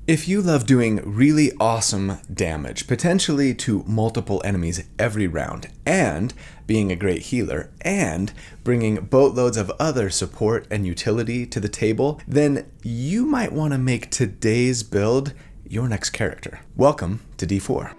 If you love doing really awesome damage, potentially to multiple enemies every round, and being a great healer, and bringing boatloads of other support and utility to the table, then you might want to make today's build your next character. Welcome to D4.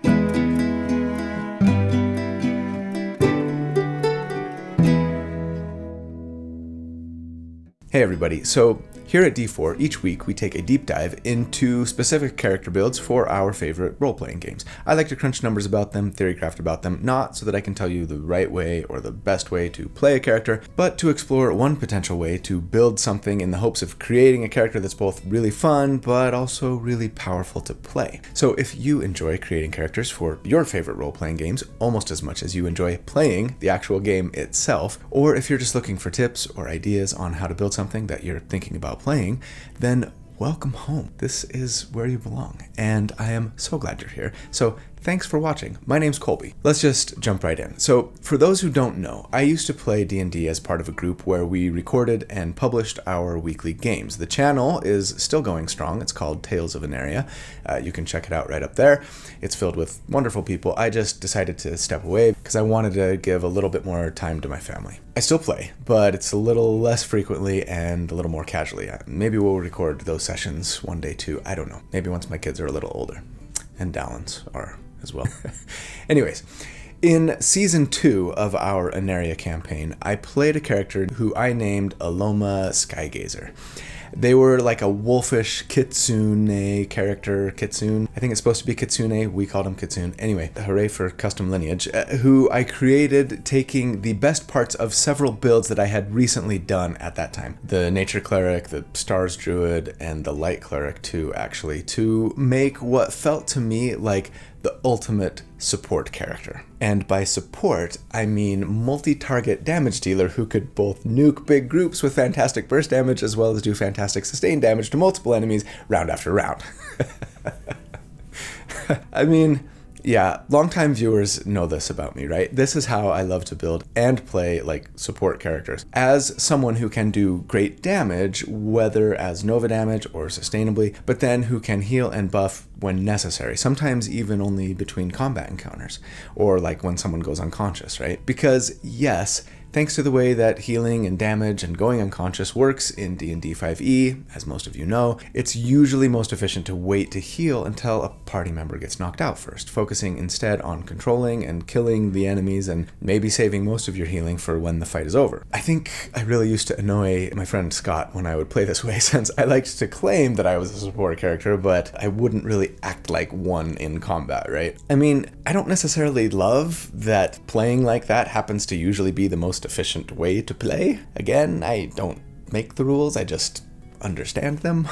Hey everybody, so here at D4, each week we take a deep dive into specific character builds for our favorite role-playing games. I like to crunch numbers about them, theorycraft about them, not so that I can tell you the right way or the best way to play a character, but to explore one potential way to build something in the hopes of creating a character that's both really fun, but also really powerful to play. So if you enjoy creating characters for your favorite role-playing games almost as much as you enjoy playing the actual game itself, or if you're just looking for tips or ideas on how to build something that you're thinking about playing, then welcome home. This is where you belong, and I am so glad you're here. So thanks for watching. My name's Colby. Let's just jump right in. So for those who don't know, I used to play D&D as part of a group where we recorded and published our weekly games. The channel is still going strong. It's called Tales of Anaria. You can check it out right up there. It's filled with wonderful people. I just decided to step away because I wanted to give a little bit more time to my family. I still play, but it's a little less frequently and a little more casually. Maybe we'll record those sessions one day too. I don't know. Maybe once my kids are a little older. And Dallins are as well. Anyways, in season 2 of our Anaria campaign, I played a character who I named Aloma Skygazer. They were like a wolfish kitsune character, kitsune. I think it's supposed to be kitsune. We called him kitsune. Anyway, hooray for custom lineage, who I created taking the best parts of several builds that I had recently done at that time. The nature cleric, the stars druid, and the light cleric too, actually, to make what felt to me like the ultimate support character. And by support, I mean multi-target damage dealer who could both nuke big groups with fantastic burst damage as well as do fantastic sustained damage to multiple enemies round after round. I mean, yeah, longtime viewers know this about me, right? This is how I love to build and play like support characters. As someone who can do great damage, whether as Nova damage or sustainably, but then who can heal and buff when necessary, sometimes even only between combat encounters, or like when someone goes unconscious, right? Because yes, thanks to the way that healing and damage and going unconscious works in D&D 5e, as most of you know, it's usually most efficient to wait to heal until a party member gets knocked out first, focusing instead on controlling and killing the enemies and maybe saving most of your healing for when the fight is over. I think I really used to annoy my friend Scott when I would play this way, since I liked to claim that I was a support character, but I wouldn't really act like one in combat, right? I mean, I don't necessarily love that playing like that happens to usually be the most efficient way to play. Again, I don't make the rules, I just understand them.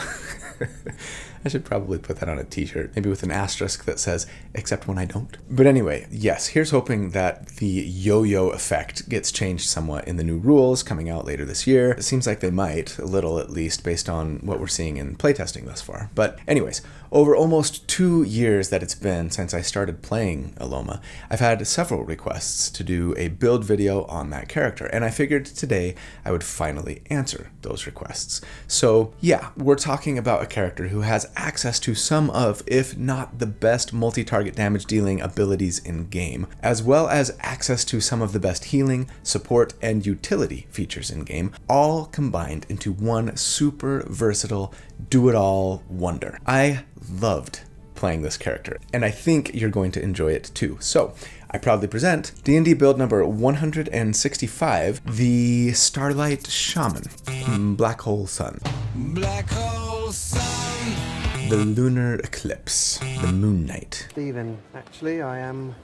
I should probably put that on a t-shirt, maybe with an asterisk that says, except when I don't. But anyway, yes, here's hoping that the yo-yo effect gets changed somewhat in the new rules coming out later this year. It seems like they might, a little at least, based on what we're seeing in playtesting thus far. But anyways, over almost 2 years that it's been since I started playing Aloma, I've had several requests to do a build video on that character, and I figured today I would finally answer those requests. So yeah, we're talking about a character who has access to some of, if not the best multi-target damage dealing abilities in game, as well as access to some of the best healing, support, and utility features in game, all combined into one super versatile, do-it-all wonder. I loved playing this character, and I think you're going to enjoy it too. So I proudly present D&D build number 165, the Starlight Shaman, Black Hole Sun. Black Hole Sun. The Lunar Eclipse, the Moon Knight. Stephen, actually, I am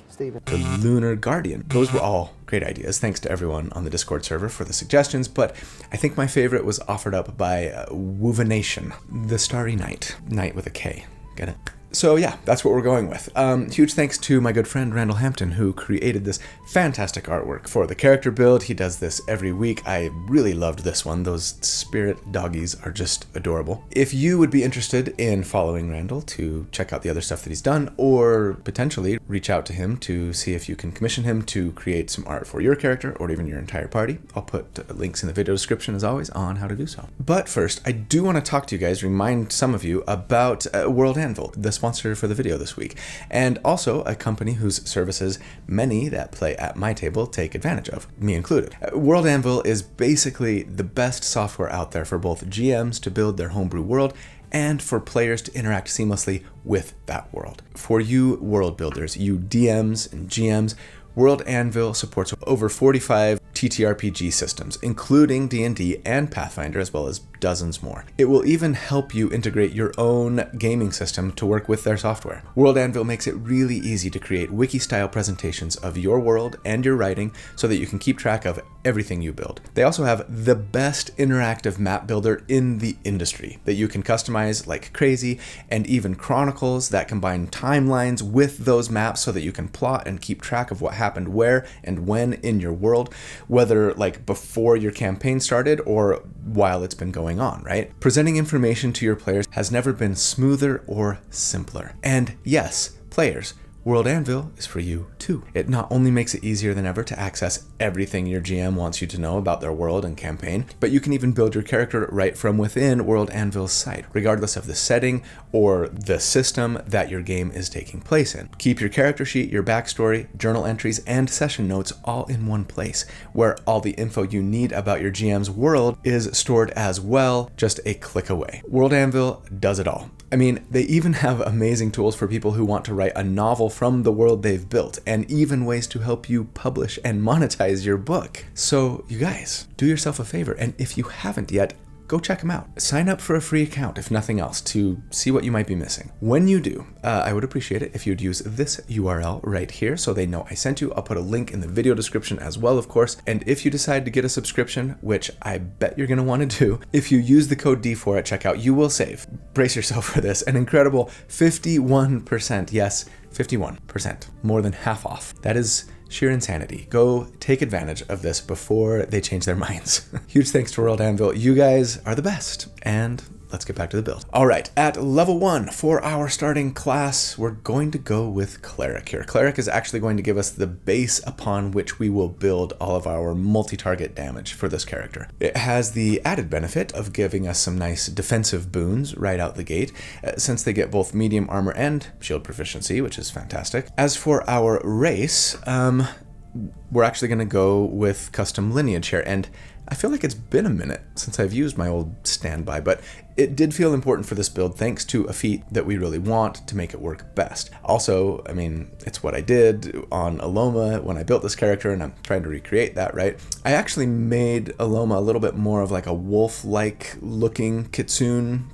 Stephen. The Lunar Guardian. Those were all great ideas. Thanks to everyone on the Discord server for the suggestions, but I think my favorite was offered up by Wovenation, the Starry Knight. Knight with a K. Get it? So yeah, that's what we're going with. Huge thanks to my good friend Randall Hampton, who created this fantastic artwork for the character build. He does this every week. I really loved this one. Those spirit doggies are just adorable. If you would be interested in following Randall to check out the other stuff that he's done, or potentially reach out to him to see if you can commission him to create some art for your character or even your entire party, I'll put links in the video description as always on how to do so. But first, I do want to talk to you guys, remind some of you about World Anvil, the sponsor for the video this week, and also a company whose services many that play at my table take advantage of, me included. World Anvil is basically the best software out there for both GMs to build their homebrew world and for players to interact seamlessly with that world. For you world builders, you DMs and GMs, World Anvil supports over 45 TTRPG systems, including D&D and Pathfinder, as well as dozens more. It will even help you integrate your own gaming system to work with their software. World Anvil makes it really easy to create wiki-style presentations of your world and your writing so that you can keep track of everything you build. They also have the best interactive map builder in the industry that you can customize like crazy, and even chronicles that combine timelines with those maps so that you can plot and keep track of what happened where and when in your world, whether like before your campaign started or while it's been going on, right? Presenting information to your players has never been smoother or simpler. And yes, players, World Anvil is for you too. It not only makes it easier than ever to access everything your GM wants you to know about their world and campaign, but you can even build your character right from within World Anvil's site, regardless of the setting or the system that your game is taking place in. Keep your character sheet, your backstory, journal entries, and session notes all in one place, where all the info you need about your GM's world is stored as well, just a click away. World Anvil does it all. I mean, they even have amazing tools for people who want to write a novel from the world they've built, and even ways to help you publish and monetize your book. So you guys, do yourself a favor, and if you haven't yet, go check them out. Sign up for a free account, if nothing else, to see what you might be missing. When you do, I would appreciate it if you'd use this URL right here so they know I sent you. I'll put a link in the video description as well, of course. And if you decide to get a subscription, which I bet you're gonna wanna do, if you use the code D4 at checkout, you will save, brace yourself for this, an incredible 51%, yes, 51%, more than half off. That is sheer insanity. Go take advantage of this before they change their minds. Huge thanks to World Anvil. You guys are the best. And let's get back to the build. All right, at level 1 for our starting class, we're going to go with Cleric here. Cleric is actually going to give us the base upon which we will build all of our multi-target damage for this character. It has the added benefit of giving us some nice defensive boons right out the gate, since they get both medium armor and shield proficiency, which is fantastic. As for our race, we're actually going to go with custom lineage here, and I feel like it's been a minute since I've used my old standby, but it did feel important for this build thanks to a feat that we really want to make it work best. Also, I mean, it's what I did on Aloma when I built this character, and I'm trying to recreate that, right? I actually made Aloma a little bit more of like a wolf-like looking kitsune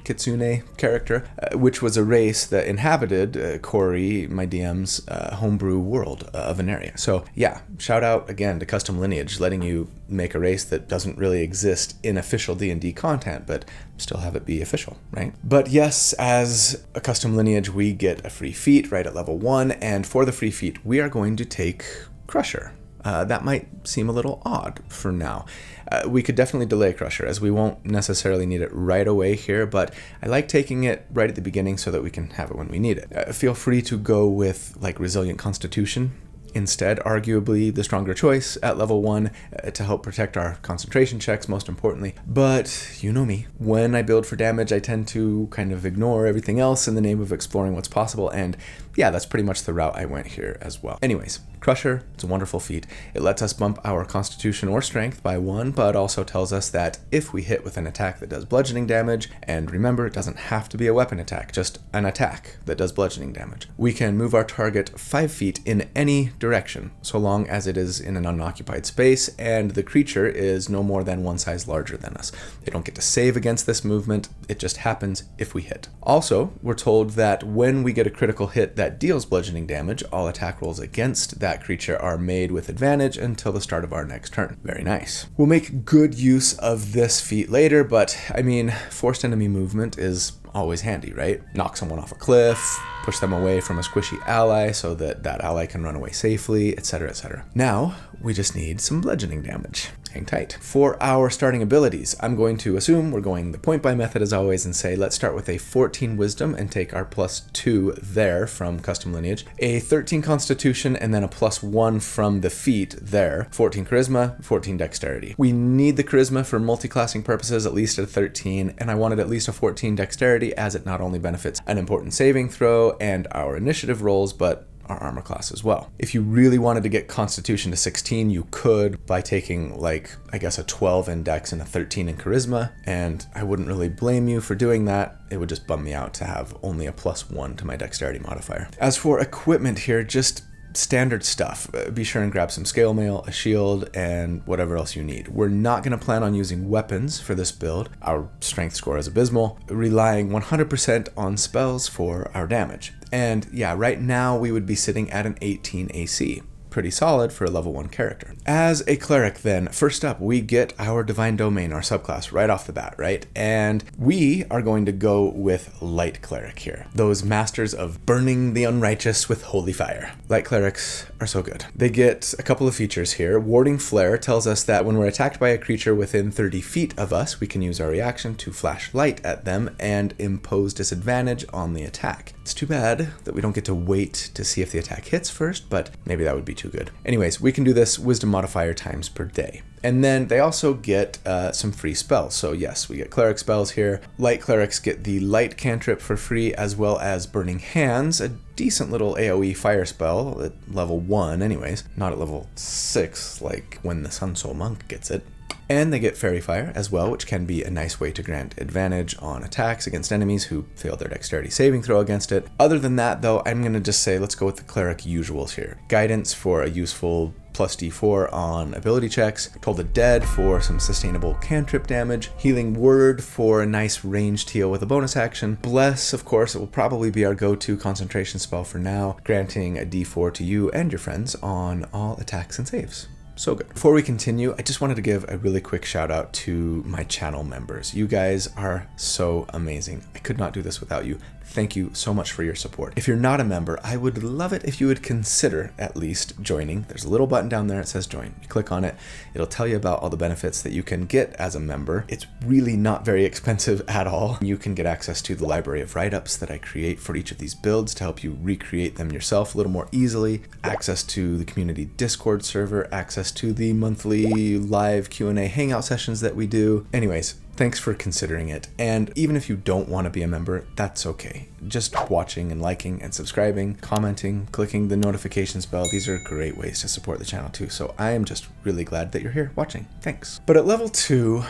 character, which was a race that inhabited Corey, my DM's homebrew world of an area. So yeah, shout out again to Custom Lineage, letting you make a race that doesn't really exist in official D&D content, but still have it be official, right? But yes, as a custom lineage, we get a free feat right at level 1, and for the free feat, we are going to take Crusher. That might seem a little odd for now. We could definitely delay Crusher, as we won't necessarily need it right away here, but I like taking it right at the beginning so that we can have it when we need it. Feel free to go with like Resilient Constitution instead, arguably the stronger choice at level 1 to help protect our concentration checks, most importantly. But you know me, when I build for damage, I tend to kind of ignore everything else in the name of exploring what's possible, and yeah, that's pretty much the route I went here as well. Anyways, Crusher, it's a wonderful feat. It lets us bump our constitution or strength by 1, but also tells us that if we hit with an attack that does bludgeoning damage, and remember, it doesn't have to be a weapon attack, just an attack that does bludgeoning damage, we can move our target 5 feet in any direction, so long as it is in an unoccupied space and the creature is no more than 1 size larger than us. They don't get to save against this movement, it just happens if we hit. Also, we're told that when we get a critical hit that deals bludgeoning damage, all attack rolls against that creature are made with advantage until the start of our next turn. Very nice. We'll make good use of this feat later, but I mean, forced enemy movement is always handy, right? Knock someone off a cliff, push them away from a squishy ally so that that ally can run away safely, etc., etc. Now, we just need some bludgeoning damage. Hang tight. For our starting abilities, I'm going to assume we're going the point buy method as always and say let's start with a 14 wisdom and take our +2 there from custom lineage, a 13 constitution and then a +1 from the feat there, 14 charisma, 14 dexterity. We need the charisma for multi-classing purposes, at least at a 13, and I wanted at least a 14 dexterity as it not only benefits an important saving throw and our initiative rolls, but our armor class as well. If you really wanted to get Constitution to 16, you could by taking I guess a 12 in Dex and a 13 in Charisma, and I wouldn't really blame you for doing that. It would just bum me out to have only a +1 to my Dexterity modifier. As for equipment here, just standard stuff. Be sure and grab some scale mail, a shield, and whatever else you need. We're not going to plan on using weapons for this build. Our strength score is abysmal, relying 100% on spells for our damage. And yeah, right now we would be sitting at an 18 AC. Pretty solid for a level 1 character. As a cleric then, first up we get our Divine Domain, our subclass, right off the bat, right? And we are going to go with Light Cleric here. Those masters of burning the unrighteous with holy fire. Light Clerics are so good. They get a couple of features here. Warding Flare tells us that when we're attacked by a creature within 30 feet of us, we can use our reaction to flash light at them and impose disadvantage on the attack. It's too bad that we don't get to wait to see if the attack hits first, but maybe that would be too good. Anyways, we can do this wisdom modifier times per day. And then they also get some free spells. So yes, we get cleric spells here. Light clerics get the light cantrip for free, as well as Burning Hands, a decent little AoE fire spell at level 1 anyways, not at level 6 like when the Sun Soul Monk gets it. And they get Fairy Fire as well, which can be a nice way to grant advantage on attacks against enemies who fail their dexterity saving throw against it. Other than that though, I'm going to just say let's go with the cleric usuals here. Guidance for a useful +D4 on ability checks, Toll the Dead for some sustainable cantrip damage, Healing Word for a nice ranged heal with a bonus action, Bless, of course, it will probably be our go-to concentration spell for now, granting a D4 to you and your friends on all attacks and saves. So good. Before we continue, I just wanted to give a really quick shout out to my channel members. You guys are so amazing. I could not do this without you. Thank you so much for your support. If you're not a member, I would love it if you would consider at least joining. There's a little button down there that says join. You click on it. It'll tell you about all the benefits that you can get as a member. It's really not very expensive at all. You can get access to the library of write-ups that I create for each of these builds to help you recreate them yourself a little more easily, access to the community Discord server, access to the monthly live Q&A hangout sessions that we do. Anyways, thanks for considering it. And even if you don't want to be a member, that's okay. Just watching and liking and subscribing, commenting, clicking the notifications bell, these are great ways to support the channel too. So I am just really glad that you're here watching. Thanks. But at level 2,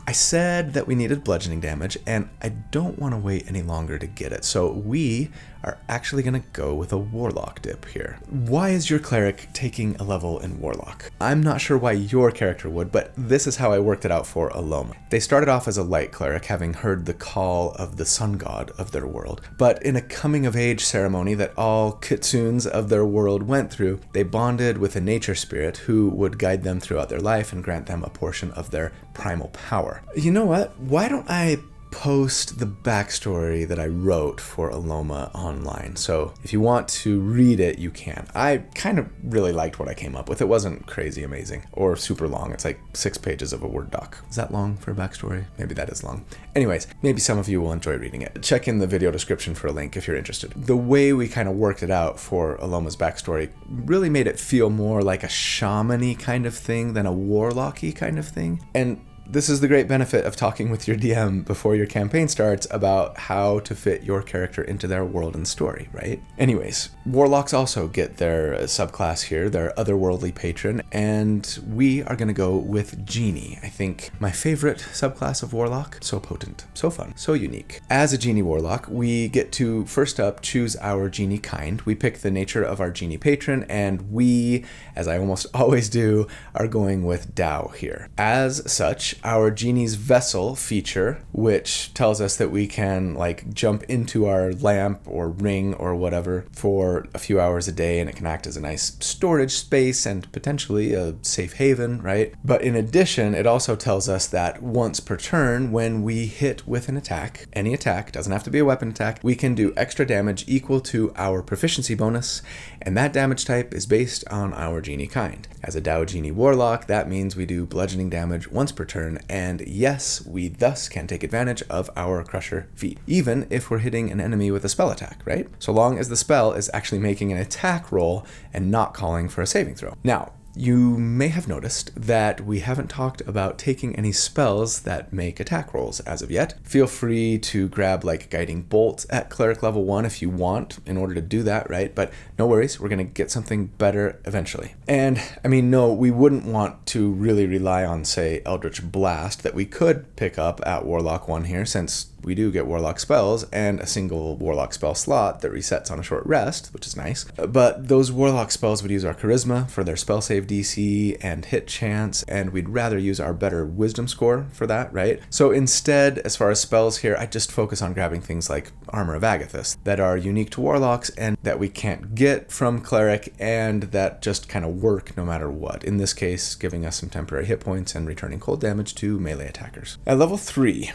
I said that we needed bludgeoning damage, and I don't want to wait any longer to get it. So we are actually going to go with a Warlock dip here. Why is your cleric taking a level in Warlock? I'm not sure why your character would, but this is how I worked it out for Aloma. They started off as a light cleric, having heard the call of the sun god of their world. But in a coming of age ceremony that all kitsunes of their world went through, they bonded with a nature spirit who would guide them throughout their life and grant them a portion of their primal power. You know what? Why don't I post the backstory that I wrote for Aloma online? So if you want to read it, you can. I kind of really liked what I came up with. It wasn't crazy amazing or super long. It's like 6 pages of a Word doc. Is that long for a backstory? Maybe that is long. Anyways, maybe some of you will enjoy reading it. Check in the video description for a link if you're interested. The way we kind of worked it out for Aloma's backstory really made it feel more like a shaman-y kind of thing than a warlock-y kind of thing. And this is the great benefit of talking with your DM before your campaign starts about how to fit your character into their world and story, right? Anyways, Warlocks also get their subclass here, their otherworldly patron, and we are going to go with Genie. I think my favorite subclass of Warlock. So potent, so fun, so unique. As a Genie Warlock, we get to, first up, choose our Genie kind. We pick the nature of our Genie patron, and we, as I almost always do, are going with Tao here. As such, damage. Our Genie's Vessel feature, which tells us that we can like jump into our lamp or ring or whatever for a few hours a day, and it can act as a nice storage space and potentially a safe haven, right? But in addition, it also tells us that once per turn, when we hit with an attack, any attack, doesn't have to be a weapon attack, we can do extra damage equal to our proficiency bonus, and that damage type is based on our Genie kind. As a Dao Genie Warlock, that means we do bludgeoning damage once per turn, and yes, we thus can take advantage of our Crusher feat, even if we're hitting an enemy with a spell attack, right? So long as the spell is actually making an attack roll and not calling for a saving throw. Now, you may have noticed that we haven't talked about taking any spells that make attack rolls as of yet. Feel free to grab like Guiding Bolt at Cleric level 1 if you want in order to do that, right? But no worries, we're going to get something better eventually. And I mean, no, we wouldn't want to really rely on, say, Eldritch Blast that we could pick up at Warlock 1 here, since we do get Warlock spells and a single Warlock spell slot that resets on a short rest, which is nice. But those Warlock spells would use our Charisma for their spell save DC and hit chance, and we'd rather use our better Wisdom score for that, right? So instead, as far as spells here, I just focus on grabbing things like Armor of Agathis that are unique to Warlocks and that we can't get from Cleric, and that just kind of work no matter what. In this case, giving us some temporary hit points and returning cold damage to melee attackers. At level 3,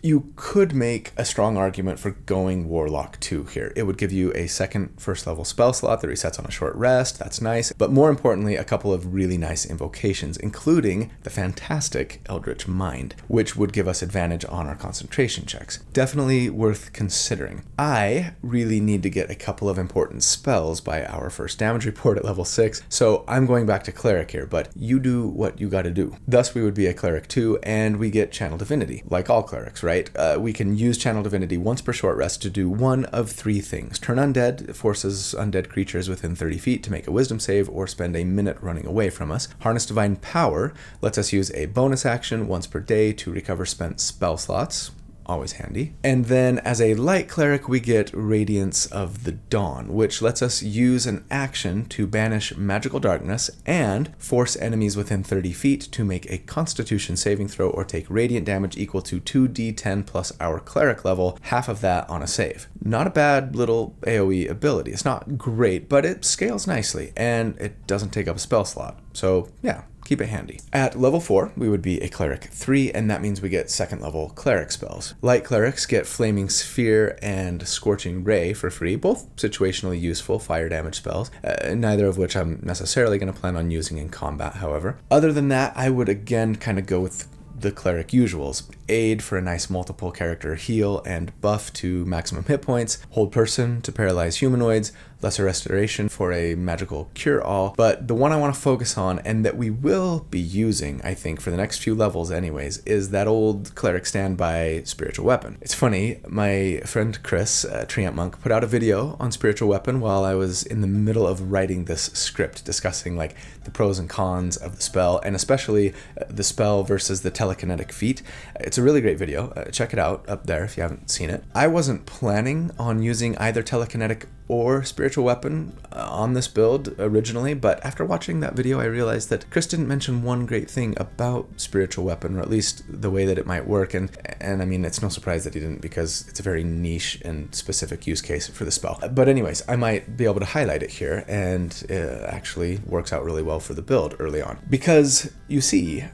you could make a strong argument for going Warlock 2 here. It would give you a second first level spell slot that resets on a short rest. That's nice. But more importantly, a couple of really nice invocations, including the fantastic Eldritch Mind, which would give us advantage on our concentration checks. Definitely worth considering. I really need to get a couple of important spells by our first damage report at level 6, so I'm going back to Cleric here, but you do what you gotta do. Thus, we would be a Cleric 2, and we get Channel Divinity, like all Clerics, right? We can use Channel Divinity once per short rest to do one of 3 things. Turn Undead, it forces undead creatures within 30 feet to make a Wisdom save or spend a minute running away from us. Harness Divine Power lets us use a bonus action once per day to recover spent spell slots. Always handy. And then as a light cleric, we get Radiance of the Dawn, which lets us use an action to banish magical darkness and force enemies within 30 feet to make a Constitution saving throw or take radiant damage equal to 2d10 plus our cleric level, half of that on a save. Not a bad little AoE ability. It's not great, but it scales nicely, and it doesn't take up a spell slot. So yeah, keep it handy. At level 4, we would be a Cleric 3, and that means we get second level Cleric spells. Light Clerics get Flaming Sphere and Scorching Ray for free, both situationally useful fire damage spells, neither of which I'm necessarily going to plan on using in combat, however. Other than that, I would again kind of go with the Cleric usuals. Aid for a nice multiple character heal and buff to maximum hit points, Hold Person to paralyze humanoids, Lesser Restoration for a magical cure-all, but the one I want to focus on, and that we will be using, I think, for the next few levels anyways, is that old Cleric standby Spiritual Weapon. It's funny, my friend Chris, Treant Monk, put out a video on Spiritual Weapon while I was in the middle of writing this script, discussing like the pros and cons of the spell, and especially the spell versus the telekinetic feat. It's a really great video. Check it out up there if you haven't seen it. I wasn't planning on using either telekinetic or Spiritual Weapon on this build originally, but after watching that video I realized that Chris didn't mention one great thing about Spiritual Weapon, or at least the way that it might work, and I mean, it's no surprise that he didn't, because it's a very niche and specific use case for the spell. But anyways, I might be able to highlight it here, and it actually works out really well for the build early on. Because, you see,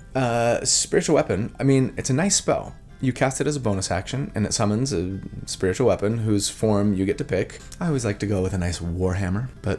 Spiritual Weapon, I mean, it's a nice spell. You cast it as a bonus action, and it summons a spiritual weapon whose form you get to pick. I always like to go with a nice warhammer, but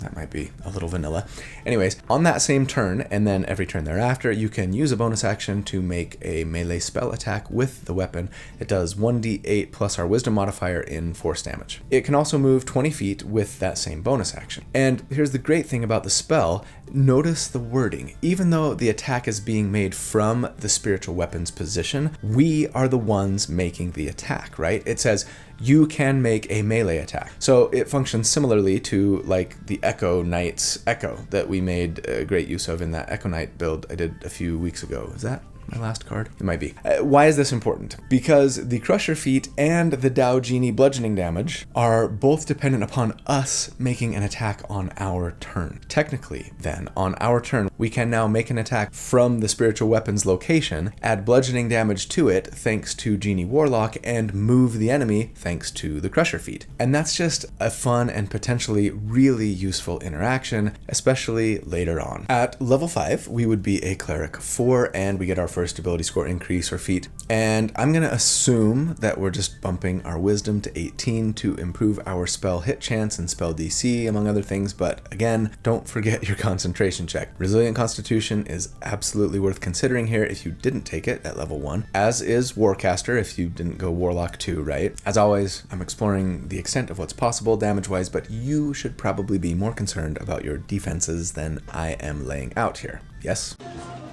that might be a little vanilla. Anyways, on that same turn, and then every turn thereafter, you can use a bonus action to make a melee spell attack with the weapon. It does 1d8 plus our wisdom modifier in force damage. It can also move 20 feet with that same bonus action. And here's the great thing about the spell. Notice the wording. Even though the attack is being made from the spiritual weapon's position, we are the ones making the attack, right? It says, you can make a melee attack. So it functions similarly to like the Echo Knight's Echo that we made great use of in that Echo Knight build I did a few weeks ago. Is that my last card? It might be. Why is this important? Because the Crusher feat and the Dow Genie bludgeoning damage are both dependent upon us making an attack on our turn. Technically, then, on our turn, we can now make an attack from the spiritual weapon's location, add bludgeoning damage to it thanks to Genie Warlock, and move the enemy thanks to the Crusher feat. And that's just a fun and potentially really useful interaction, especially later on. At level 5, we would be a Cleric 4, and we get our first ability score increase or feat. And I'm going to assume that we're just bumping our Wisdom to 18 to improve our spell hit chance and spell DC, among other things, but again, don't forget your concentration check. Resilient Constitution is absolutely worth considering here if you didn't take it at level 1, as is Warcaster if you didn't go Warlock 2, right? As always, I'm exploring the extent of what's possible damage-wise, but you should probably be more concerned about your defenses than I am laying out here. Yes?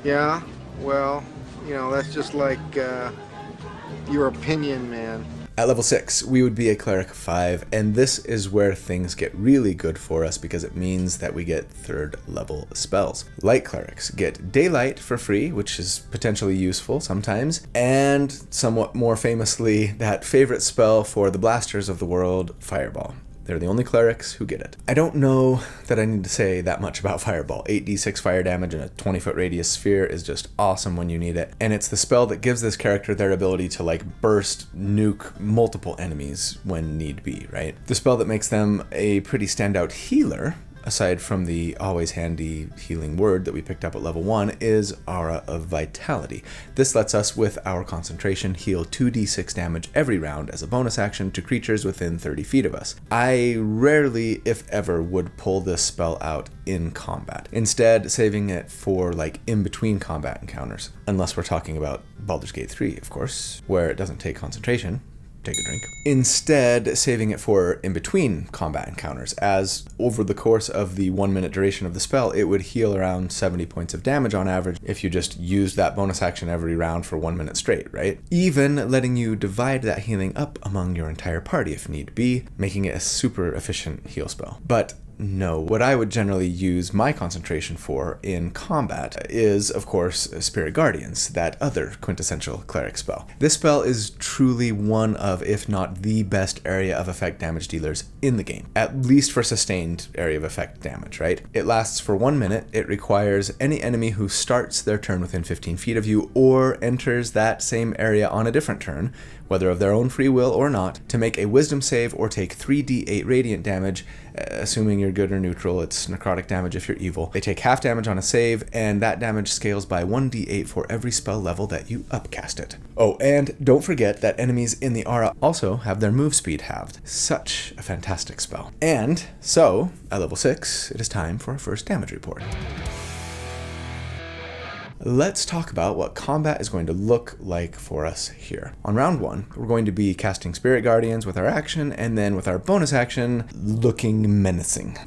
Yeah, well, that's just like your opinion, man. At level 6, we would be a Cleric 5, and this is where things get really good for us because it means that we get 3rd level spells. Light Clerics get Daylight for free, which is potentially useful sometimes, and somewhat more famously, that favorite spell for the blasters of the world, Fireball. They're the only clerics who get it. I don't know that I need to say that much about Fireball. 8d6 fire damage in a 20-foot radius sphere is just awesome when you need it. And it's the spell that gives this character their ability to burst, nuke multiple enemies when need be, right? The spell that makes them a pretty standout healer, aside from the always handy healing word that we picked up at level 1, is Aura of Vitality. This lets us, with our concentration, heal 2d6 damage every round as a bonus action to creatures within 30 feet of us. I rarely, if ever, would pull this spell out in combat, instead saving it for in-between combat encounters. Unless we're talking about Baldur's Gate 3, of course, where it doesn't take concentration. Take a drink. Instead, saving it for in-between combat encounters, as over the course of the 1-minute duration of the spell, it would heal around 70 points of damage on average if you just used that bonus action every round for 1 minute straight, right? Even letting you divide that healing up among your entire party if need be, making it a super efficient heal spell. But no, what I would generally use my concentration for in combat is, of course, Spirit Guardians, that other quintessential cleric spell. This spell is truly one of, if not the best area of effect damage dealers in the game, at least for sustained area of effect damage, right? It lasts for 1 minute, it requires any enemy who starts their turn within 15 feet of you or enters that same area on a different turn, whether of their own free will or not, to make a wisdom save or take 3d8 radiant damage, assuming you're good or neutral. It's necrotic damage if you're evil. They take half damage on a save, and that damage scales by 1d8 for every spell level that you upcast it. Oh, and don't forget that enemies in the aura also have their move speed halved. Such a fantastic spell. And so, at level 6, it is time for our first damage report. Let's talk about what combat is going to look like for us here. On round 1, we're going to be casting Spirit Guardians with our action, and then with our bonus action, looking menacing.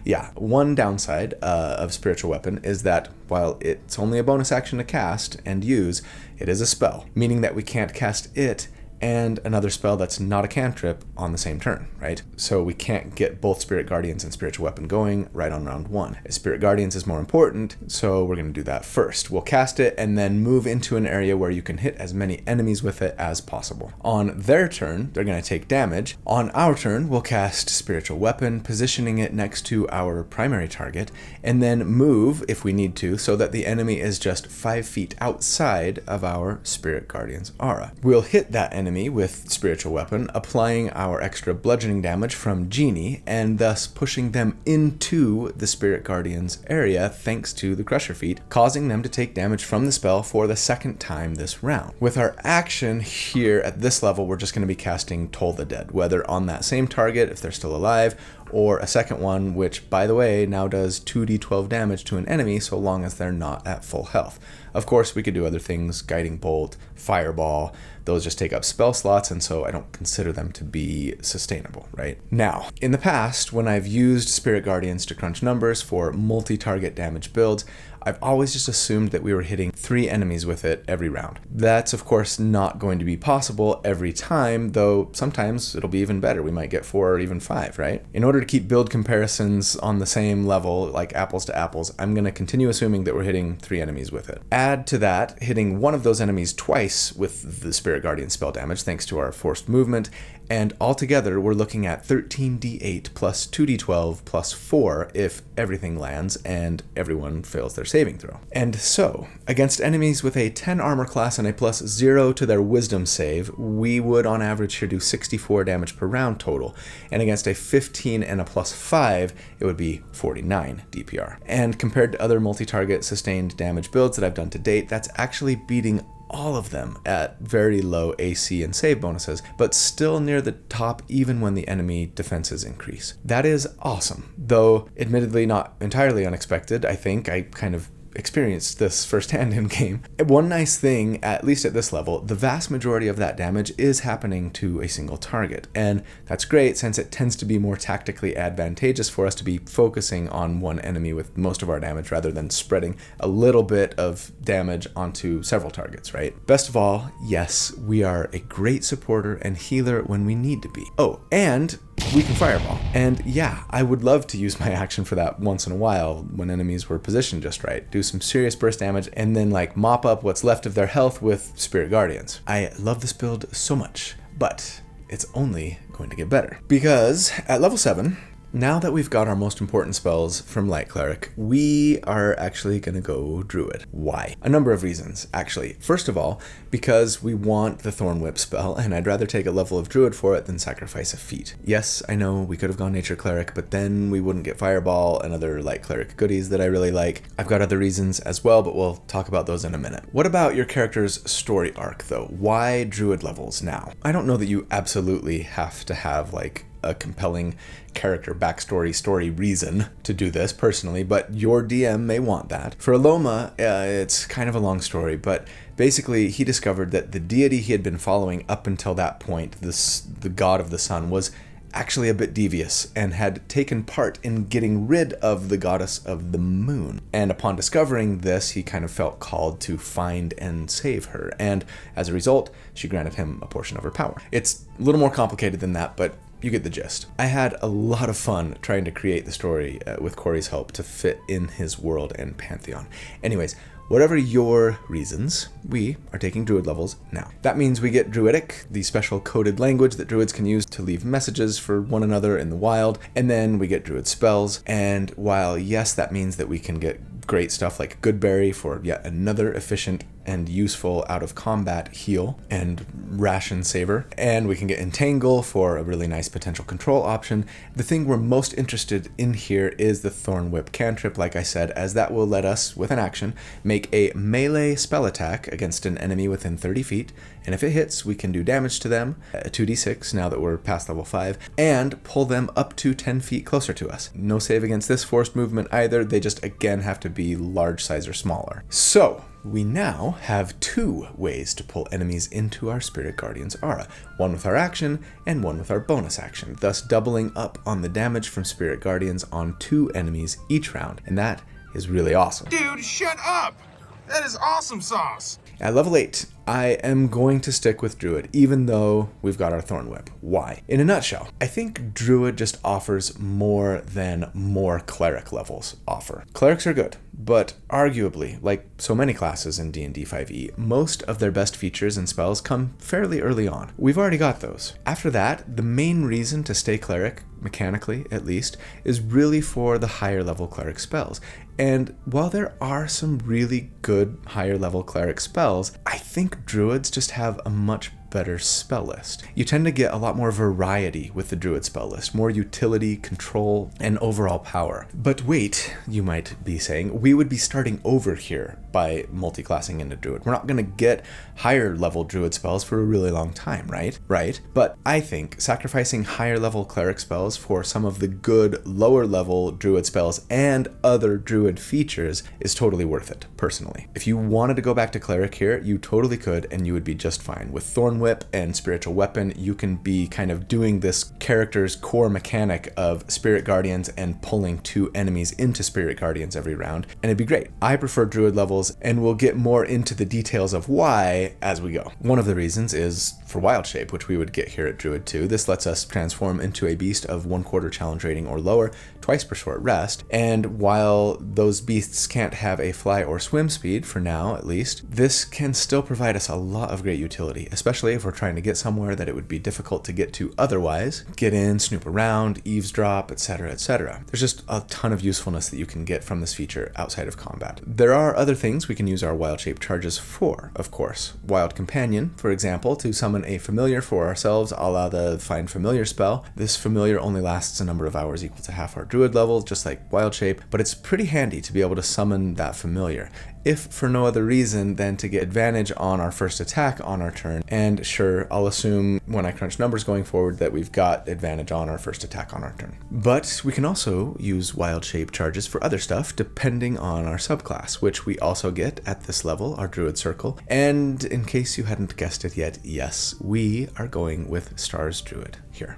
Yeah, one downside of Spiritual Weapon is that while it's only a bonus action to cast and use, it is a spell, meaning that we can't cast it and another spell that's not a cantrip on the same turn, right? So we can't get both Spirit Guardians and Spiritual Weapon going right on round 1. Spirit Guardians is more important, so we're going to do that first. We'll cast it and then move into an area where you can hit as many enemies with it as possible. On their turn, they're going to take damage. On our turn, we'll cast Spiritual Weapon, positioning it next to our primary target, and then move, if we need to, so that the enemy is just 5 feet outside of our Spirit Guardian's aura. We'll hit that enemy with Spiritual Weapon, applying our extra bludgeoning damage from Genie, and thus pushing them into the Spirit Guardian's area thanks to the Crusher feat, causing them to take damage from the spell for the second time this round. With our action here at this level, we're just going to be casting Toll the Dead, whether on that same target if they're still alive, or a second one, which, by the way, now does 2d12 damage to an enemy so long as they're not at full health. Of course, we could do other things, Guiding Bolt, Fireball. Those just take up spell slots, and so I don't consider them to be sustainable, right? Now, in the past, when I've used Spirit Guardians to crunch numbers for multi-target damage builds, I've always just assumed that we were hitting 3 enemies with it every round. That's of course not going to be possible every time, though sometimes it'll be even better. We might get 4 or even 5, right? In order to keep build comparisons on the same level, like apples to apples, I'm going to continue assuming that we're hitting 3 enemies with it. Add to that hitting one of those enemies twice with the Spirit Guardian spell damage thanks to our forced movement, and altogether we're looking at 13d8 plus 2d12 plus 4 if everything lands and everyone fails their saving throw. And so, against enemies with a 10 armor class and a plus 0 to their wisdom save, we would on average here do 64 damage per round total, and against a 15 and a plus 5, it would be 49 DPR. And compared to other multi-target sustained damage builds that I've done to date, that's actually beating all of them at very low AC and save bonuses, but still near the top even when the enemy defenses increase. That is awesome, though admittedly not entirely unexpected. I think I kind of experienced this firsthand in game. One nice thing, at least at this level, the vast majority of that damage is happening to a single target, and that's great since it tends to be more tactically advantageous for us to be focusing on one enemy with most of our damage rather than spreading a little bit of damage onto several targets, right? Best of all, yes, we are a great supporter and healer when we need to be. Oh, and we can fireball. And yeah, I would love to use my action for that once in a while when enemies were positioned just right. Do some serious burst damage and then like mop up what's left of their health with Spirit Guardians. I love this build so much, but it's only going to get better. Because at level 7, now that we've got our most important spells from Light Cleric, we are actually going to go Druid. Why? A number of reasons, actually. First of all, because we want the Thorn Whip spell, and I'd rather take a level of Druid for it than sacrifice a feat. Yes, I know we could have gone Nature Cleric, but then we wouldn't get Fireball and other Light Cleric goodies that I really like. I've got other reasons as well, but we'll talk about those in a minute. What about your character's story arc, though? Why Druid levels now? I don't know that you absolutely have to have, like, a compelling character backstory story reason to do this personally, but your DM may want that. For Aloma, it's kind of a long story, but basically he discovered that the deity he had been following up until that point, the god of the sun, was actually a bit devious and had taken part in getting rid of the goddess of the moon. And upon discovering this, he kind of felt called to find and save her, and as a result, she granted him a portion of her power. It's a little more complicated than that, but you get the gist. I had a lot of fun trying to create the story with Corey's help to fit in his world and pantheon. Anyways, whatever your reasons, we are taking Druid levels now. That means we get Druidic, the special coded language that Druids can use to leave messages for one another in the wild, and then we get Druid spells, and while yes, that means that we can get great stuff like Goodberry for yet another efficient and useful out of combat heal and ration saver, and we can get Entangle for a really nice potential control option. The thing we're most interested in here is the Thorn Whip cantrip, like I said, as that will let us, with an action, make a melee spell attack against an enemy within 30 feet, and if it hits, we can do damage to them, 2d6 now that we're past level 5, and pull them up to 10 feet closer to us. No save against this forced movement either, they just again have to be large size or smaller. So, we now have 2 ways to pull enemies into our Spirit Guardian's aura, one with our action and one with our bonus action, thus doubling up on the damage from Spirit Guardians on 2 enemies each round, and that is really awesome. Dude, shut up! That is awesome sauce! At level 8, I am going to stick with Druid, even though we've got our Thorn Whip. Why? In a nutshell, I think Druid just offers more than more Cleric levels offer. Clerics are good, but arguably, like so many classes in D&D 5e, most of their best features and spells come fairly early on. We've already got those. After that, the main reason to stay Cleric, mechanically at least, is really for the higher level Cleric spells. And while there are some really good higher level Cleric spells, I think Druids just have a much better spell list. You tend to get a lot more variety with the Druid spell list, more utility, control, and overall power. But wait, you might be saying, we would be starting over here by multi-classing into Druid. We're not going to get higher level Druid spells for a really long time, right? Right. But I think sacrificing higher level Cleric spells for some of the good lower level Druid spells and other Druid features is totally worth it, personally. If you wanted to go back to Cleric here, you totally could, and you would be just fine. With Thorn Whip and Spiritual Weapon, you can be kind of doing this character's core mechanic of Spirit Guardians and pulling 2 enemies into Spirit Guardians every round, and it'd be great. I prefer Druid levels, and we'll get more into the details of why as we go. One of the reasons is for Wild Shape, which we would get here at Druid 2. This lets us transform into a beast of 1/4 challenge rating or lower, twice per short rest, and while those beasts can't have a fly or swim speed, for now at least, this can still provide us a lot of great utility, especially if we're trying to get somewhere that it would be difficult to get to otherwise. Get in, snoop around, eavesdrop, etc., etc. There's just a ton of usefulness that you can get from this feature outside of combat. There are other things we can use our Wild Shape charges for, of course. Wild Companion, for example, to summon a familiar for ourselves, a la the Find Familiar spell. This familiar only lasts a number of hours equal to half our Druid level, just like Wild Shape, but it's pretty handy to be able to summon that familiar, if for no other reason than to get advantage on our first attack on our turn. And sure, I'll assume when I crunch numbers going forward that we've got advantage on our first attack on our turn. But we can also use Wild Shape charges for other stuff depending on our subclass, which we also get at this level, our Druid Circle. And in case you hadn't guessed it yet, yes, we are going with Stars Druid here.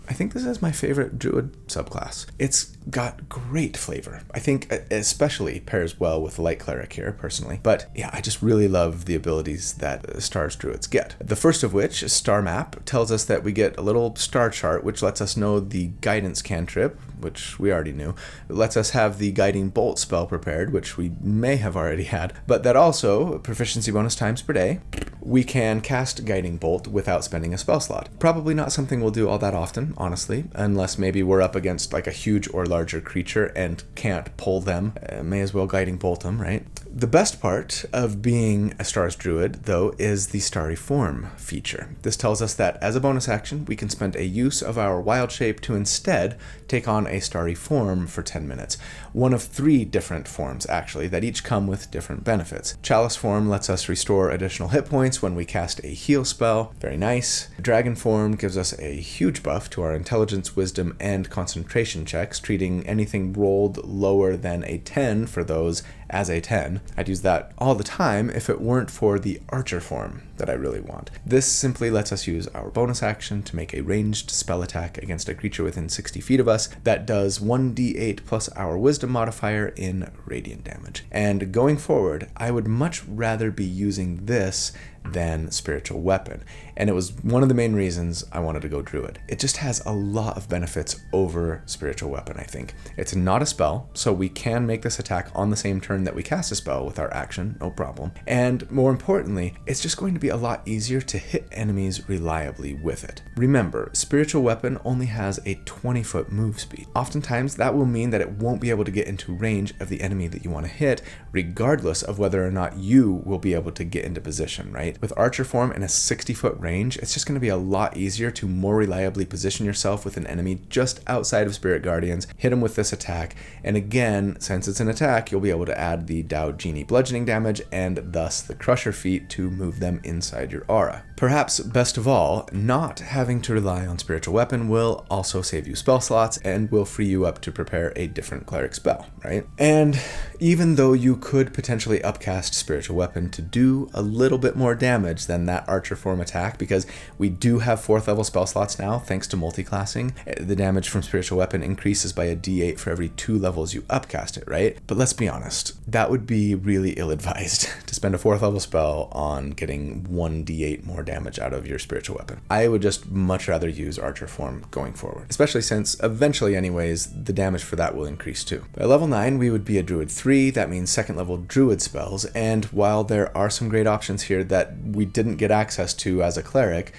I think this is my favorite Druid subclass. It's got great flavor. I think especially pairs well with Light Cleric here, personally. But yeah, I just really love the abilities that Stars Druids get. The first of which, Star Map, tells us that we get a little star chart, which lets us know the Guidance cantrip, which we already knew. It lets us have the Guiding Bolt spell prepared, which we may have already had. But that also, proficiency bonus times per day, we can cast Guiding Bolt without spending a spell slot. Probably not something we'll do all that often, honestly, unless maybe we're up against like a huge or larger creature and can't pull them. May as well Guiding Bolt them, right? The best part of being a Stars Druid, though, is the Starry Form feature. This tells us that as a bonus action, we can spend a use of our Wild Shape to instead take on a Starry Form for 10 minutes. One of 3 different forms, actually, that each come with different benefits. Chalice Form lets us restore additional hit points when we cast a heal spell. Very nice. Dragon Form gives us a huge buff to our Intelligence, Wisdom, and Concentration checks, treating anything rolled lower than a 10 for those as a 10. I'd use that all the time if it weren't for the Archer Form that I really want. This simply lets us use our bonus action to make a ranged spell attack against a creature within 60 feet of us that does 1d8 plus our Wisdom modifier in radiant damage. And going forward, I would much rather be using this than Spiritual Weapon, and it was one of the main reasons I wanted to go Druid. It just has a lot of benefits over Spiritual Weapon, I think. It's not a spell, so we can make this attack on the same turn that we cast a spell with our action, no problem. And more importantly, it's just going to be a lot easier to hit enemies reliably with it. Remember, Spiritual Weapon only has a 20-foot move speed. Oftentimes, that will mean that it won't be able to get into range of the enemy that you want to hit, regardless of whether or not you will be able to get into position, right? With Archer Form in a 60-foot range, it's just going to be a lot easier to more reliably position yourself with an enemy just outside of Spirit Guardians, hit them with this attack, and again, since it's an attack, you'll be able to add the Dao Genie bludgeoning damage and thus the Crusher feat to move them inside your aura. Perhaps best of all, not having to rely on Spiritual Weapon will also save you spell slots and will free you up to prepare a different cleric spell, right? And even though you could potentially upcast Spiritual Weapon to do a little bit more damage than that Archer Form attack, because we do have 4th level spell slots now thanks to multiclassing, the damage from Spiritual Weapon increases by a d8 for every 2 levels you upcast it, right? But let's be honest, that would be really ill-advised to spend a 4th level spell on getting 1d8 more damage out of your Spiritual Weapon. I would just much rather use Archer Form going forward, especially since eventually anyways the damage for that will increase too. By level 9 we would be a Druid 3, that means 2nd level Druid spells, and while there are some great options here that we didn't get access to as a cleric,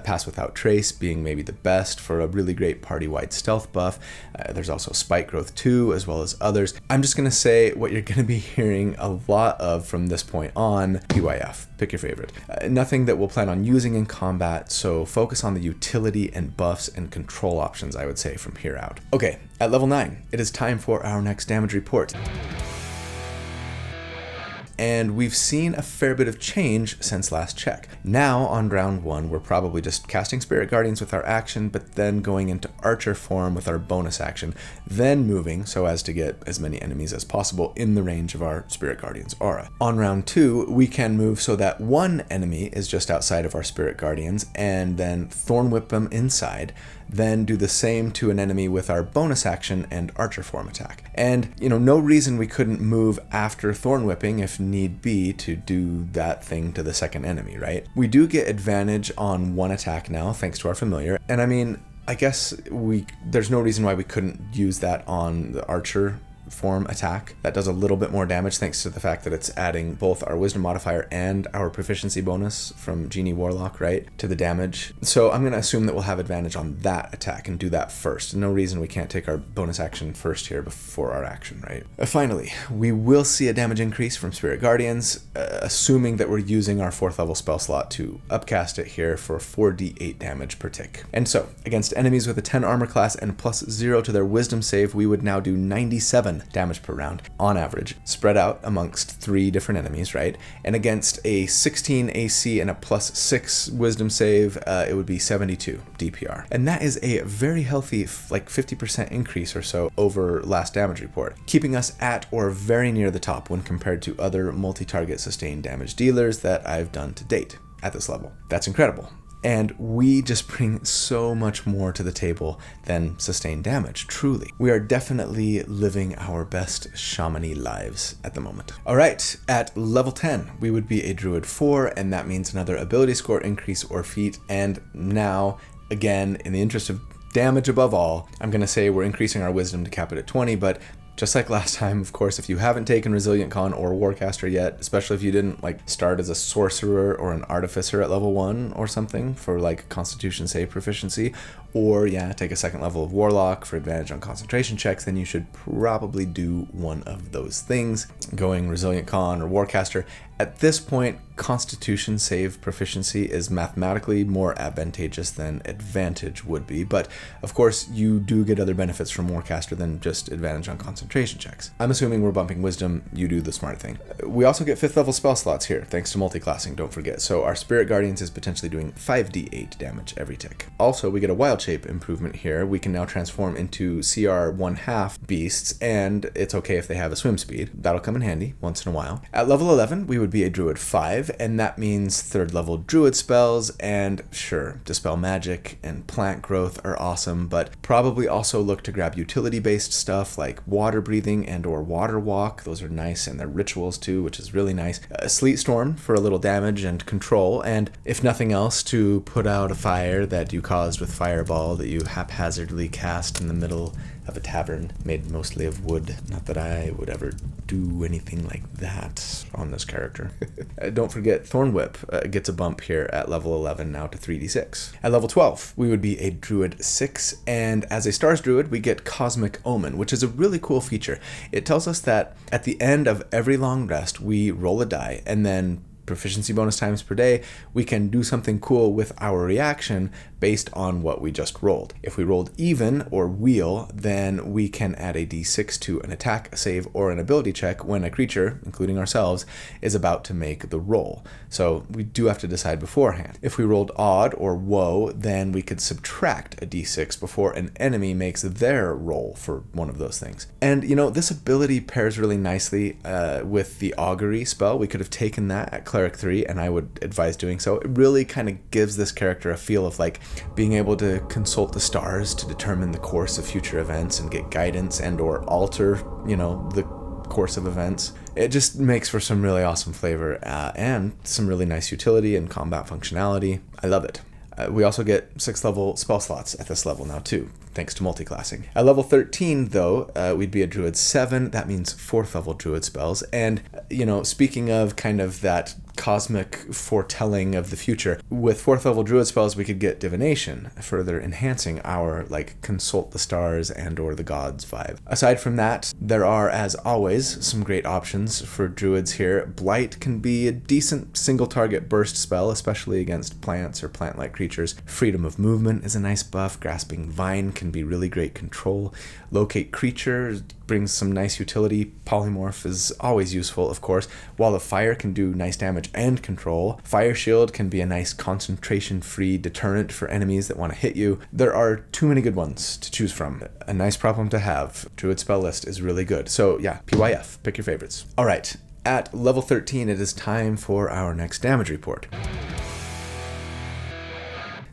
Pass Without Trace being maybe the best for a really great party-wide stealth buff. There's also Spike Growth 2 as well as others. I'm just going to say what you're going to be hearing a lot of from this point on, PYF. Pick your favorite. Nothing that we'll plan on using in combat, so focus on the utility and buffs and control options, I would say, from here out. Okay, at level 9, it is time for our next damage report. and we've seen a fair bit of change since last check. Now, on round 1, we're probably just casting Spirit Guardians with our action, but then going into Archer form with our bonus action, then moving so as to get as many enemies as possible in the range of our Spirit Guardian's aura. On round 2, we can move so that one enemy is just outside of our Spirit Guardians, and then Thorn Whip them inside, then do the same to an enemy with our bonus action and Archer form attack. And, no reason we couldn't move after Thorn Whipping if need be to do that thing to the second enemy, right? We do get advantage on one attack now, thanks to our familiar. And I guess there's no reason why we couldn't use that on the Archer form attack. That does a little bit more damage thanks to the fact that it's adding both our wisdom modifier and our proficiency bonus from Genie Warlock, right, to the damage. So I'm going to assume that we'll have advantage on that attack and do that first. No reason we can't take our bonus action first here before our action, right? Finally, we will see a damage increase from Spirit Guardians, assuming that we're using our 4th level spell slot to upcast it here for 4d8 damage per tick. And so, against enemies with a 10 armor class and +0 to their wisdom save, we would now do 97 damage per round on average, spread out amongst 3 different enemies, right? And against a 16 AC and a +6 wisdom save, it would be 72 DPR. And that is a very healthy, 50% increase or so over last damage report, keeping us at or very near the top when compared to other multi-target sustained damage dealers that I've done to date at this level. That's incredible. And we just bring so much more to the table than sustained damage, truly. We are definitely living our best shamany lives at the moment. All right, at level 10, we would be a Druid 4, and that means another ability score increase or feat. And now, again, in the interest of damage above all, I'm going to say we're increasing our wisdom to cap it at 20, but just like last time, of course, if you haven't taken Resilient Con or Warcaster yet, especially if you didn't start as a sorcerer or an artificer at level 1 or something for Constitution save proficiency, or take a 2nd level of Warlock for advantage on concentration checks, then you should probably do one of those things, going Resilient Con or Warcaster. At this point, Constitution save proficiency is mathematically more advantageous than advantage would be, but of course you do get other benefits from Warcaster than just advantage on concentration checks. I'm assuming we're bumping Wisdom, you do the smart thing. We also get 5th level spell slots here, thanks to multi-classing, don't forget, so our Spirit Guardians is potentially doing 5d8 damage every tick. Also, we get a Wild Shape improvement here. We can now transform into CR 1/2 beasts, and it's okay if they have a swim speed. That'll come in handy once in a while. At level 11, we would be a Druid 5, and that means 3rd level Druid spells, and sure, Dispel Magic and Plant Growth are awesome, but probably also look to grab utility-based stuff like Water Breathing and or Water Walk. Those are nice, and they're rituals too, which is really nice. Sleet Storm for a little damage and control, and if nothing else, to put out a fire that you caused with Fireball that you haphazardly cast in the middle of a tavern made mostly of wood. Not that I would ever do anything like that on this character. Don't forget, Thorn Whip gets a bump here at level 11 now to 3d6. At level 12, we would be a Druid 6, and as a Stars Druid, we get Cosmic Omen, which is a really cool feature. It tells us that at the end of every long rest, we roll a die, and then proficiency bonus times per day, we can do something cool with our reaction based on what we just rolled. If we rolled even or wheel, then we can add a d6 to an attack, a save, or an ability check when a creature, including ourselves, is about to make the roll. So we do have to decide beforehand. If we rolled odd or woe, then we could subtract a d6 before an enemy makes their roll for one of those things. And this ability pairs really nicely with the Augury spell. We could have taken that at Cleric 3, and I would advise doing so. It really kind of gives this character a feel of being able to consult the stars to determine the course of future events and get guidance and or alter, the course of events. It just makes for some really awesome flavor and some really nice utility and combat functionality. I love it. We also get 6th level spell slots at this level now too, thanks to multiclassing. At level 13 though, we'd be a Druid 7. That means 4th level Druid spells. And, speaking of kind of that cosmic foretelling of the future. With 4th level druid spells, we could get divination, further enhancing our consult the stars and or the gods vibe. Aside from that, there are, as always, some great options for druids here. Blight can be a decent single target burst spell, especially against plants or plant-like creatures. Freedom of movement is a nice buff. Grasping Vine can be really great control. Locate creature brings some nice utility. Polymorph is always useful, of course. Wall of Fire can do nice damage and control. Fire Shield can be a nice concentration-free deterrent for enemies that want to hit you. There are too many good ones to choose from. A nice problem to have. Druid spell list is really good. So yeah, PYF, pick your favorites. All right, at level 13, it is time for our next damage report.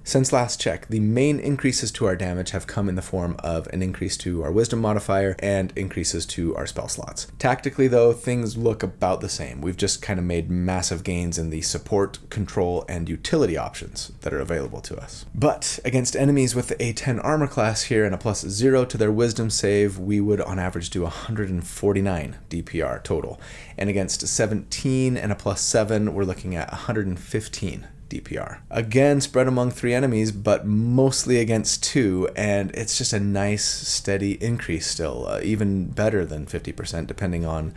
Since last check, the main increases to our damage have come in the form of an increase to our wisdom modifier and increases to our spell slots. Tactically though, things look about the same. We've just kind of made massive gains in the support, control, and utility options that are available to us. But against enemies with a 10 armor class here and a +0 to their wisdom save, we would on average do 149 DPR total. And against 17 and a +7, we're looking at 115 DPR. Again, spread among 3 enemies, but mostly against 2, and it's just a nice, steady increase still, even better than 50% depending on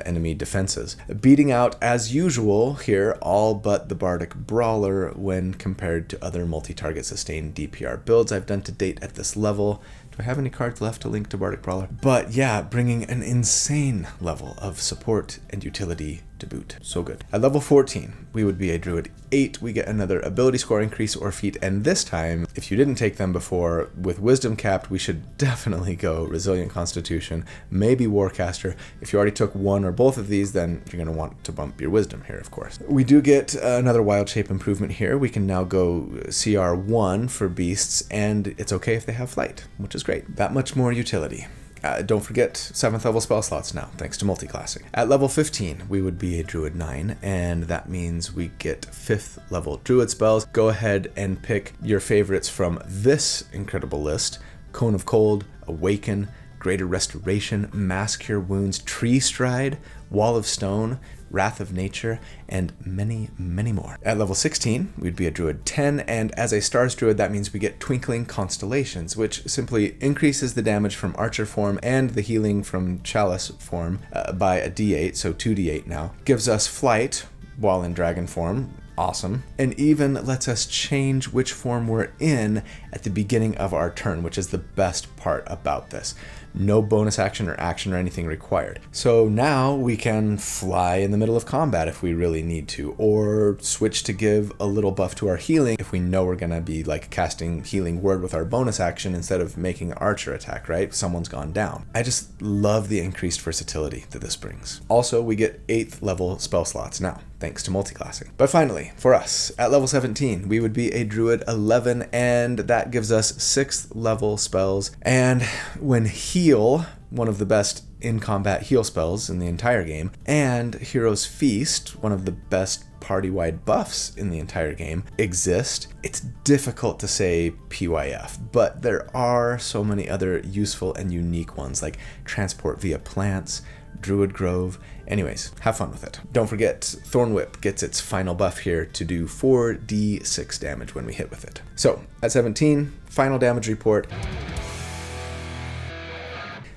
enemy defenses. Beating out, as usual here, all but the Bardic Brawler when compared to other multi-target sustained DPR builds I've done to date at this level. Do I have any cards left to link to Bardic Brawler? But yeah, bringing an insane level of support and utility to boot. So good. At level 14, we would be a Druid 8. We get another ability score increase or feat, and this time, if you didn't take them before, with Wisdom capped, we should definitely go Resilient Constitution, maybe Warcaster. If you already took one or both of these, then you're going to want to bump your Wisdom here, of course. We do get another Wild Shape improvement here. We can now go CR1 for beasts, and it's okay if they have flight, which is great. That much more utility. Don't forget 7th level spell slots now, thanks to multiclassing. At level 15, we would be a Druid 9, and that means we get 5th level Druid spells. Go ahead and pick your favorites from this incredible list. Cone of Cold, Awaken, Greater Restoration, Mass Cure Wounds, Tree Stride, Wall of Stone, Wrath of Nature, and many, many more. At level 16, we'd be a Druid 10, and as a Stars Druid, that means we get Twinkling Constellations, which simply increases the damage from Archer form and the healing from Chalice form by a d8, so 2d8 now. Gives us Flight while in Dragon form, awesome, and even lets us change which form we're in at the beginning of our turn, which is the best part about this. No bonus action or anything required. So now we can fly in the middle of combat if we really need to, or switch to give a little buff to our healing if we know we're gonna be casting Healing Word with our bonus action instead of making Archer attack, right? Someone's gone down. I just love the increased versatility that this brings. Also, we get 8th level spell slots now, thanks to multiclassing. But finally, for us, at level 17, we would be a Druid 11, and that gives us 6th level spells. And when Heal, one of the best in-combat heal spells in the entire game, and Hero's Feast, one of the best party-wide buffs in the entire game, exist, it's difficult to say PYF, but there are so many other useful and unique ones, like Transport via Plants, Druid Grove. Anyways, have fun with it. Don't forget, Thorn Whip gets its final buff here to do 4d6 damage when we hit with it. So, at 17, final damage report.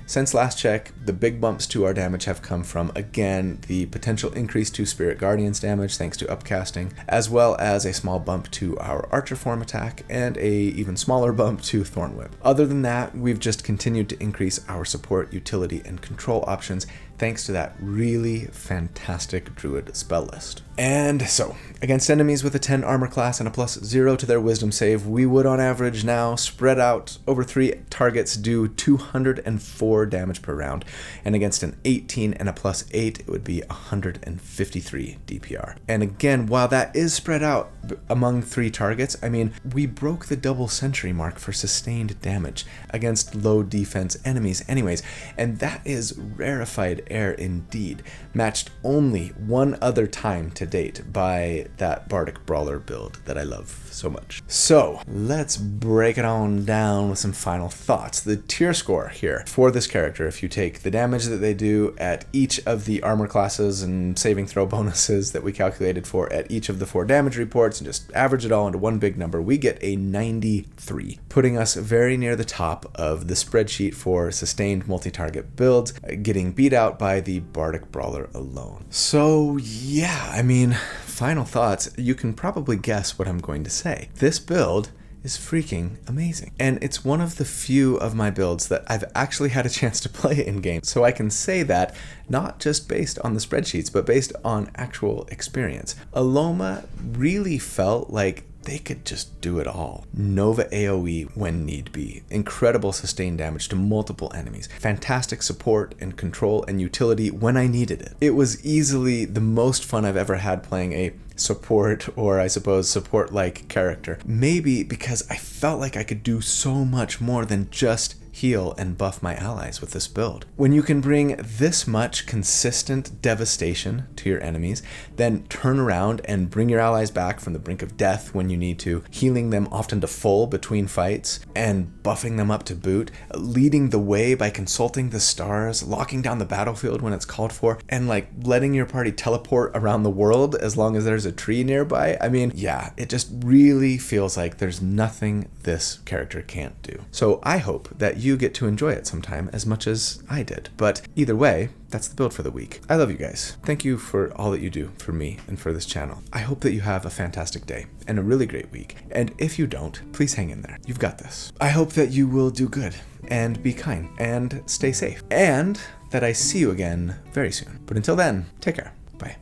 Since last check, the big bumps to our damage have come from, again, the potential increase to Spirit Guardian's damage thanks to upcasting, as well as a small bump to our Archer form attack, and a even smaller bump to Thorn Whip. Other than that, we've just continued to increase our support, utility, and control options thanks to that really fantastic Druid spell list. And so, against enemies with a 10 armor class and a +0 to their wisdom save, we would on average now, spread out over 3 targets, do 204 damage per round, and against an 18 and a +8, it would be 153 DPR. And again, while that is spread out among 3 targets, I mean, we broke the double century mark for sustained damage against low defense enemies anyways, and that is rarefied air indeed, matched only one other time to date by that Bardic Brawler build that I love so much. So let's break it on down with some final thoughts. The tier score here for this character, if you take the damage that they do at each of the armor classes and saving throw bonuses that we calculated for at each of the 4 damage reports and just average it all into one big number, we get a 93, putting us very near the top of the spreadsheet for sustained multi-target builds, getting beat out by the Bardic Brawler alone. So yeah, I mean, final thoughts, you can probably guess what I'm going to say. This build is freaking amazing. And it's one of the few of my builds that I've actually had a chance to play in game. So I can say that not just based on the spreadsheets, but based on actual experience. Aloma really felt like they could just do it all. Nova AoE when need be. Incredible sustained damage to multiple enemies. Fantastic support and control and utility when I needed it. It was easily the most fun I've ever had playing a support, or I suppose support-like character. Maybe because I felt like I could do so much more than just heal and buff my allies with this build. When you can bring this much consistent devastation to your enemies, then turn around and bring your allies back from the brink of death when you need to, healing them often to full between fights, and buffing them up to boot, leading the way by consulting the stars, locking down the battlefield when it's called for, and like letting your party teleport around the world as long as there's a tree nearby. I mean, yeah, it just really feels like there's nothing this character can't do. So I hope that you get to enjoy it sometime as much as I did. But either way, that's the build for the week. I love you guys. Thank you for all that you do for me and for this channel. I hope that you have a fantastic day and a really great week. And if you don't, please hang in there. You've got this. I hope that you will do good and be kind and stay safe, and that I see you again very soon. But until then, take care. Bye.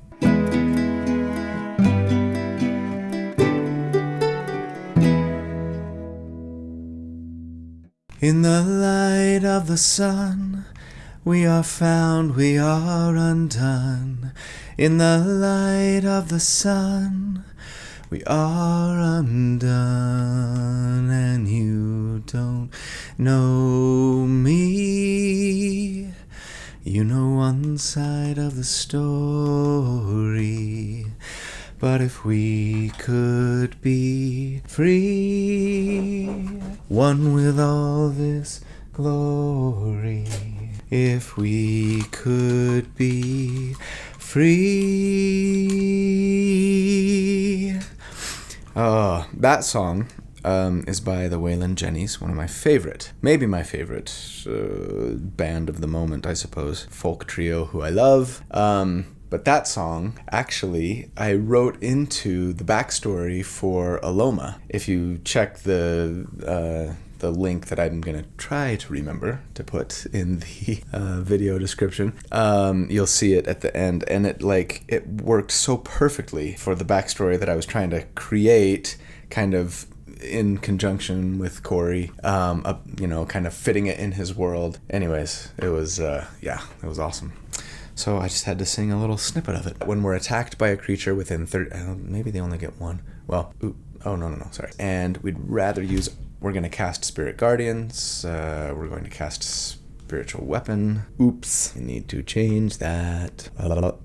In the light of the sun, we are found, we are undone. In the light of the sun, we are undone. And you don't know me. You know one side of the story. But if we could be free, one with all this glory, if we could be free. Oh, that song is by the Waylon Jennys, one of my favorite, maybe my favorite band of the moment, I suppose. Folk trio who I love. But that song, actually, I wrote into the backstory for Aloma. If you check the link that I'm going to try to remember to put in the video description, you'll see it at the end. And it worked so perfectly for the backstory that I was trying to create, kind of in conjunction with Corey, kind of fitting it in his world. Anyways, it was awesome. So I just had to sing a little snippet of it. When we're attacked by a creature within 30, maybe they only get one. Well, sorry. And we're going to cast Spirit Guardians. We're going to cast Spiritual Weapon. Oops, I need to change that. No.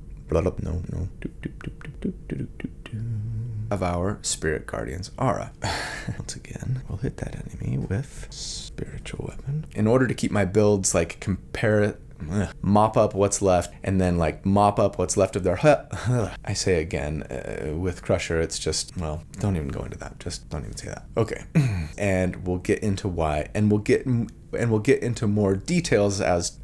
Of our Spirit Guardians aura. Once again, we'll hit that enemy with Spiritual Weapon. In order to keep my builds mop up what's left, and then mop up what's left of their I say again, with Crusher, it's just, well, don't even go into that. Just don't even say that. Okay. And we'll get into why, and we'll get into more details as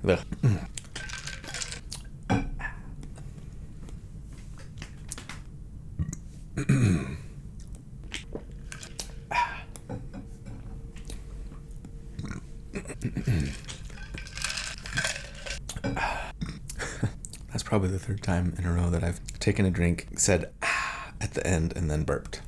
That's probably the third time in a row that I've taken a drink, said at the end, and then burped.